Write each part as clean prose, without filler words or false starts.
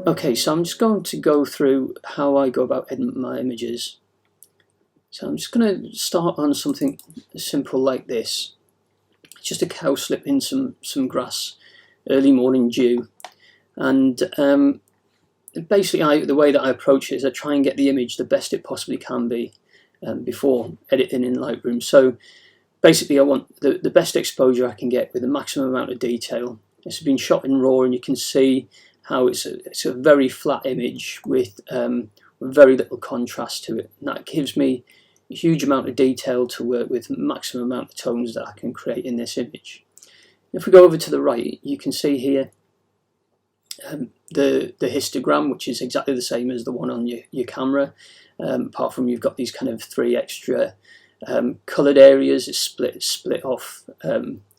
Okay, so I'm just going to go through how I go about editing my images. So I'm just going to start on something simple like this. Just a cowslip in some grass, early morning dew. And basically the way that I approach it is I try and get the image the best it possibly can be before editing in Lightroom. So basically I want the best exposure I can get with the maximum amount of detail. This has been shot in RAW, and you can see how it's a very flat image with very little contrast to it. And that gives me a huge amount of detail to work with, maximum amount of tones that I can create in this image. If we go over to the right, you can see here the histogram, which is exactly the same as the one on your camera, apart from you've got these kind of 3 extra coloured areas. It's split off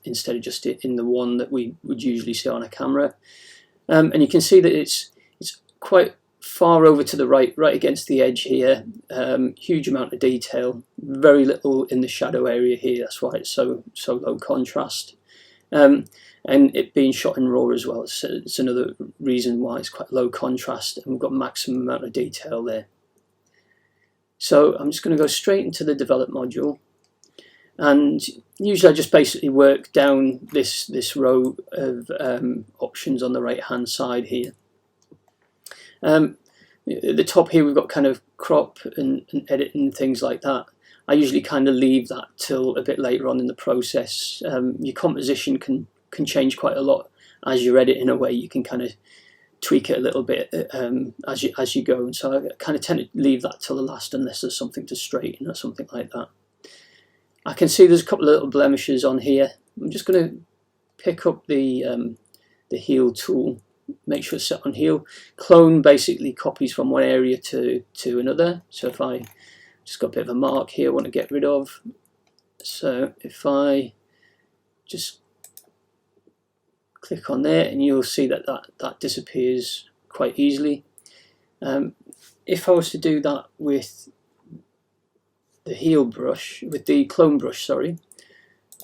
instead of just in the one that we would usually see on a camera. And you can see that it's quite far over to the right against the edge here. Huge amount of detail, very little in the shadow area here. That's why it's so low contrast. And it being shot in RAW as well, it's another reason why it's quite low contrast, and we've got maximum amount of detail there. So I'm just going to go straight into the develop module, and usually I just basically work down this row of options on the right hand side here. At the top here we've got kind of crop and edit and things like that. I usually kind of leave that till a bit later on in the process. Your composition can change quite a lot as you're editing away. You can kind of tweak it a little bit as you go, and so I kind of tend to leave that till the last unless there's something to straighten or something like that. I can see there's a couple of little blemishes on here. I'm just going to pick up the heal tool, make sure it's set on heal. Clone basically copies from one area to another. So if I just got a bit of a mark here I want to get rid of, so if I just click on there, and you'll see that disappears quite easily. If I was to do that with the heal brush, with the clone brush, sorry,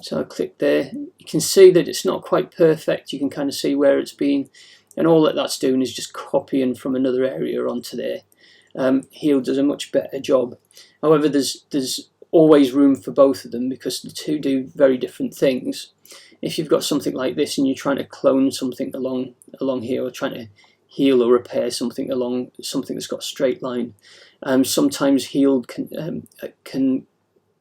so I click there, you can see that it's not quite perfect. You can kind of see where it's been, and all that's doing is just copying from another area onto there. Heal does a much better job. However, there's always room for both of them because the two do very different things. If you've got something like this and you're trying to clone something along here, or trying to heal or repair something along something that's got a straight line, sometimes healed can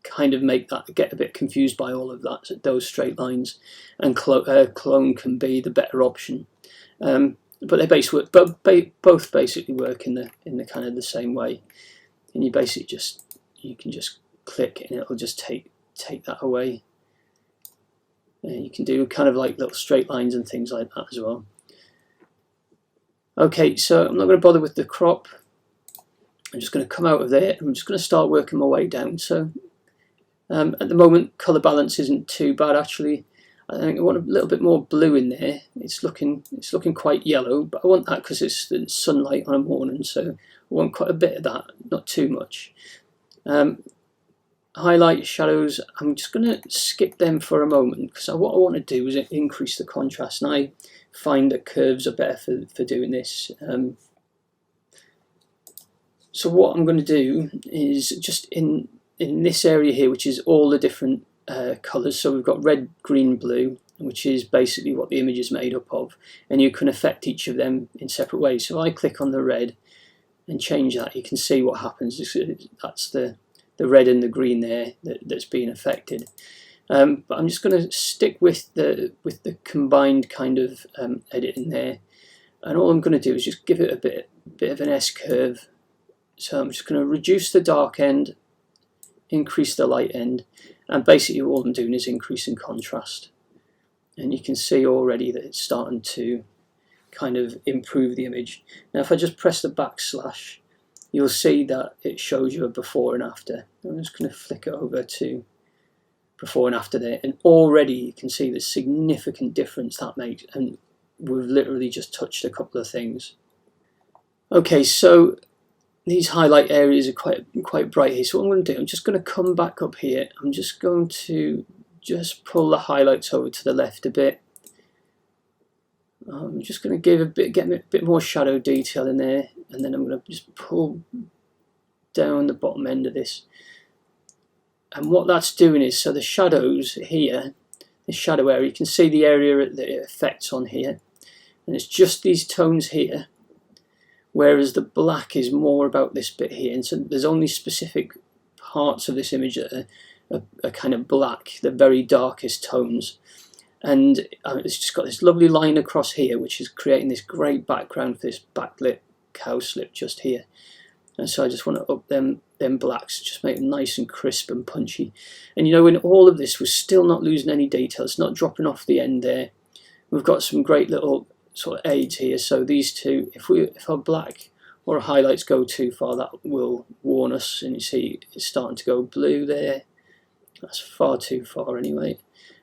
kind of make that get a bit confused by all of that, those straight lines, and clone can be the better option. But they both basically work in the kind of the same way, and you can just click and it'll just take that away. And you can do kind of like little straight lines and things like that as well. Okay, so I'm not going to bother with the crop. I'm just going to come out of there, and I'm just going to start working my way down. So at the moment, colour balance isn't too bad actually. I think I want a little bit more blue in there. It's looking quite yellow, but I want that because it's the sunlight on a morning, so I want quite a bit of that, not too much. Highlight, shadows, I'm just going to skip them for a moment because what I want to do is increase the contrast, and I find that curves are better for doing this. So what I'm going to do is just in this area here, which is all the different colours. So we've got red, green, blue, which is basically what the image is made up of, and you can affect each of them in separate ways. So I click on the red and change that, you can see what happens. That's the red and the green there that's being affected. But I'm just going to stick with the combined kind of editing there, and all I'm going to do is just give it a bit of an S curve. So I'm just going to reduce the dark end, increase the light end, and basically all I'm doing is increasing contrast. And you can see already that it's starting to kind of improve the image. Now if I just press the backslash, you'll see that it shows you a before and after. I'm just going to flick it over to before and after there, and already you can see the significant difference that makes, and we've literally just touched a couple of things. Okay, so these highlight areas are quite bright here, so what I'm going to do, I'm just going to come back up here. I'm just going to pull the highlights over to the left a bit. I'm just going to get a bit more shadow detail in there, and then I'm going to just pull down the bottom end of this. And what that's doing is, so the shadows here, the shadow area, you can see the area that it affects on here, and it's just these tones here, whereas the black is more about this bit here. And so there's only specific parts of this image that are kind of black, the very darkest tones. And it's just got this lovely line across here, which is creating this great background for this backlit cowslip just here. And so I just want to up them blacks, just make them nice and crisp and punchy. And you know, in all of this, we're still not losing any detail. It's not dropping off the end there. We've got some great little sort of aids here. So these two, if our black or our highlights go too far, that will warn us. And you see it's starting to go blue there. That's far too far anyway.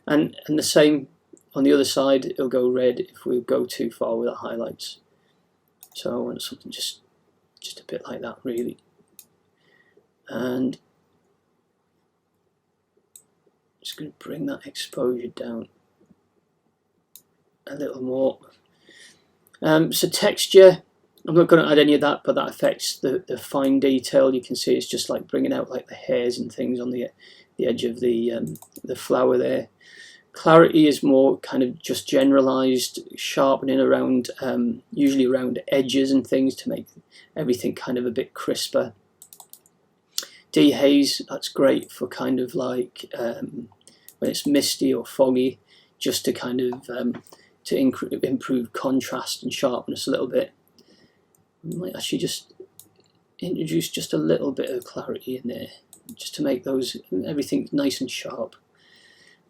And the same on the other side, it'll go red if we go too far with our highlights. So I want something just a bit like that, really. And I'm just going to bring that exposure down a little more. So texture, I'm not going to add any of that, but that affects the fine detail. You can see it's just like bringing out like the hairs and things on the edge of the flower there. Clarity is more kind of just generalized sharpening around, usually around edges and things, to make everything kind of a bit crisper. Dehaze, that's great for kind of like when it's misty or foggy, just to kind of to improve contrast and sharpness a little bit. We might actually just introduce just a little bit of clarity in there, just to make everything nice and sharp.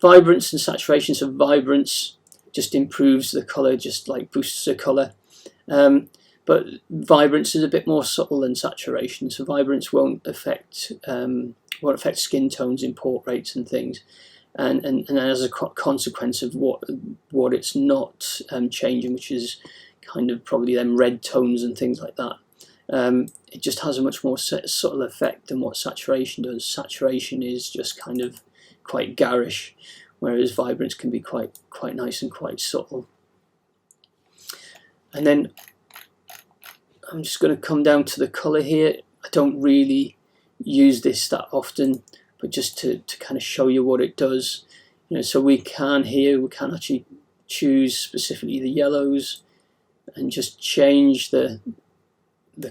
Vibrance and saturation, so vibrance just improves the colour, just like boosts the colour. But vibrance is a bit more subtle than saturation, so vibrance won't affect skin tones in portraits and things, and as a consequence of what it's not changing, which is kind of probably them red tones and things like that. It just has a much more subtle effect than what saturation does. Saturation is just kind of quite garish, whereas vibrance can be quite nice and quite subtle. And then I'm just going to come down to the colour here. I don't really use this that often, but just to kind of show you what it does. You know, so we can actually choose specifically the yellows and just change the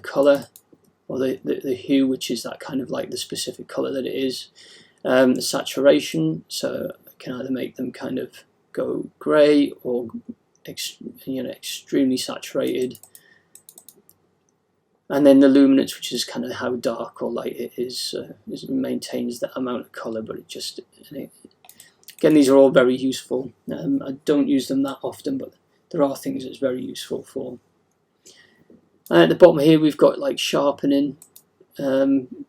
colour or the hue, which is that kind of like the specific colour that it is. The saturation, so I can either make them kind of go grey or extremely saturated. And then the luminance, which is kind of how dark or light it is, it maintains that amount of colour, but again, these are all very useful. I don't use them that often, but there are things it's very useful for. And at the bottom here, we've got like sharpening.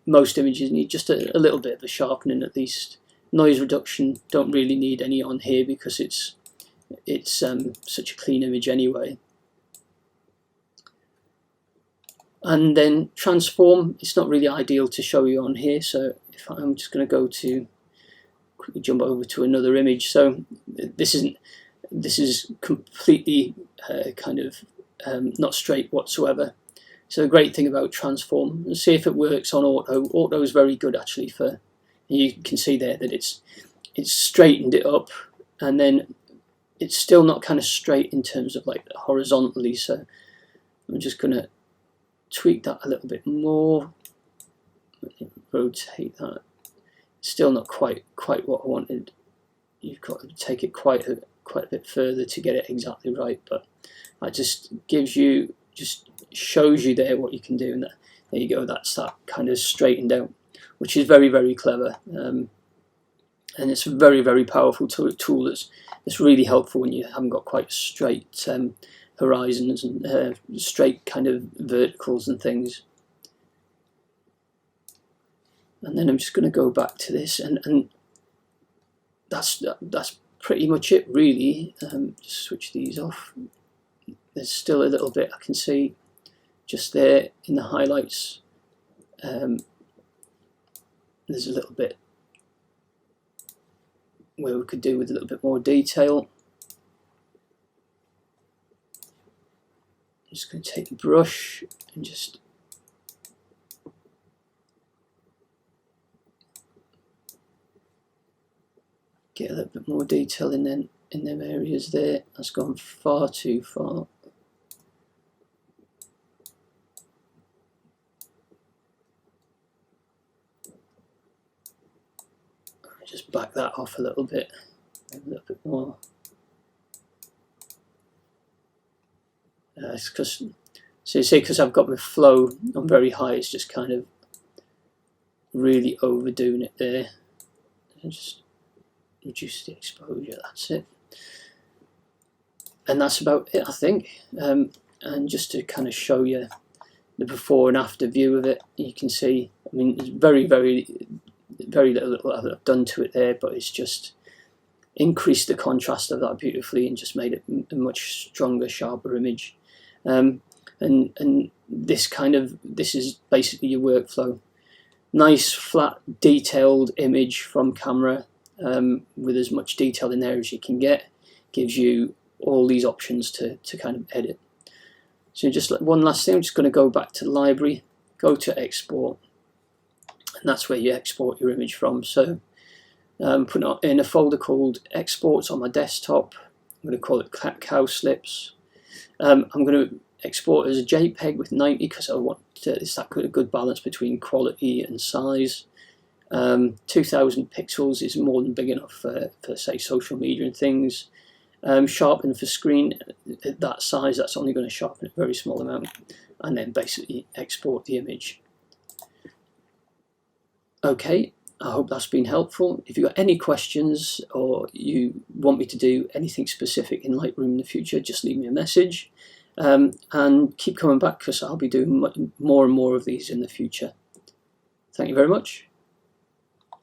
Most images need just a little bit of a sharpening at least. Noise reduction, don't really need any on here because it's such a clean image anyway. And then transform, it's not really ideal to show you on here, so if I'm just going to quickly jump over to another image. So this is completely kind of not straight whatsoever. So the great thing about transform, let's see if it works on auto. Auto is very good actually for, you can see there that it's straightened it up, and then it's still not kind of straight in terms of like horizontally. So I'm just going to tweak that a little bit more, rotate that. Still not quite what I wanted. You've got to take it quite a bit further to get it exactly right, but that just shows you there what you can do, and there you go, that's that kind of straightened out, which is very, very clever, and it's a very, very powerful tool that's really helpful when you haven't got quite straight horizons and straight kind of verticals and things. And then I'm just going to go back to this, and that's pretty much it really. Just switch these off. There's still a little bit I can see just there in the highlights. There's a little bit where we could do with a little bit more detail. just going to take the brush and just get a little bit more detail in them areas there. That's gone far too far. Just back that off a little bit more. It's because, so you see, because I've got my flow on very high, it's just kind of really overdoing it there. And just reduce the exposure. That's it, and that's about it, I think. And just to kind of show you the before and after view of it, you can see, I mean, there's very little I've done to it there, but it's just increased the contrast of that beautifully and just made it a much stronger, sharper image. And this is basically your workflow. Nice, flat, detailed image from camera, with as much detail in there as you can get. Gives you all these options to kind of edit. So just one last thing, I'm just going to go back to the library, go to export, and that's where you export your image from. So put it in a folder called exports on my desktop. I'm going to call it cow slips. I'm going to export as a JPEG with 90 because I want it's that good balance between quality and size. 2000 pixels is more than big enough for say social media and things. Sharpen for screen at that size, that's only going to sharpen a very small amount, and then basically export the image. Okay, I hope that's been helpful. If you've got any questions or you want me to do anything specific in Lightroom in the future, just leave me a message, and keep coming back because I'll be doing more and more of these in the future. Thank you very much.